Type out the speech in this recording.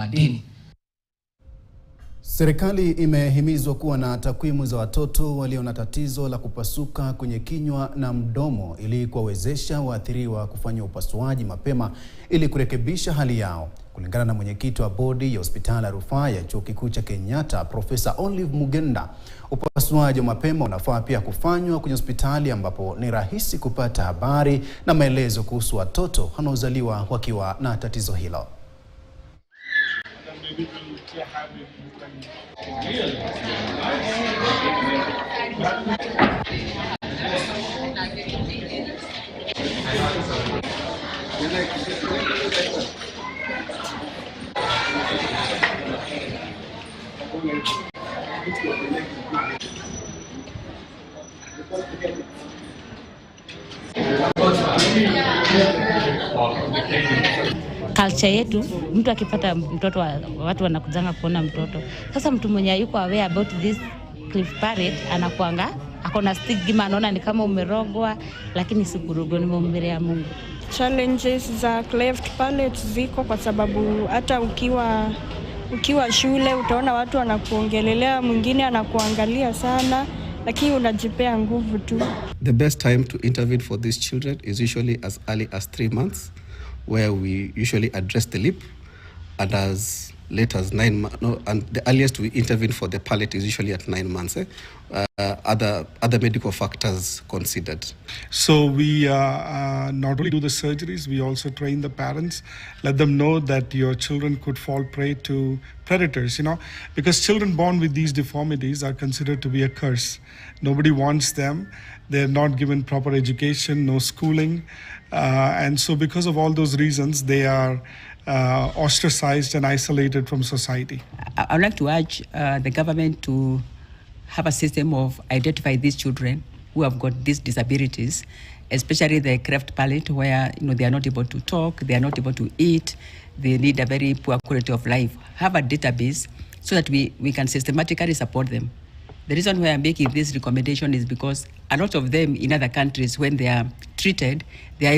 madini. Serikali imehimizwa kuwa na takwimu za watoto walio na tatizo la kupasuka kwenye kinywa na mdomo ili kuwawezesha waathiriwa kufanya upasuaji mapema ili kurekebisha hali yao. Kulingana na mwenyekiti wa bodi ya hospitali ya rufaa ya Chuo Kikuu cha Kenyatta, Profesa Olive Mugenda, upasuaji mapema unafaa pia kufanywa kwenye hospitali ambapo ni rahisi kupata habari na maelezo kuhusu watoto wanaozaliwa wakiwa na tatizo hilo. Culture yetu, mtu akipata mtoto watu wanakujanga kuona mtoto. Sasa mtu mwenye yuko aware about this cleft palate anakuanga akona stigma, anaona ni kama umerogwa, lakini si kurogwa, ni maumbile ya Mungu. Challenges za cleft palate ziko kwa sababu hata ukiwa shule utaona watu wanakuongelelea, mwingine anakuangalia sana, lakini unajipea nguvu tu. The best time to intervene for these children is usually as early as 3 months, where we usually address the lip, and as late as 9 months. No, and the earliest we intervene for the palate is usually at 9 months. Other medical factors considered. So we not only do the surgeries, we also train the parents, let them know that your children could fall prey to predators, because children born with these deformities are considered to be a curse. Nobody wants them. They're not given proper education, no schooling. And so because of all those reasons, they are ostracized and isolated from society. I would like to urge the government to have a system of identify these children who have got these disabilities, especially the cleft palate, where they are not able to talk, they are not able to eat, they need a very poor quality of life. Have a database so that we can systematically support them. The reason why I'm making this recommendation is because a lot of them in other countries, when they are treated, they are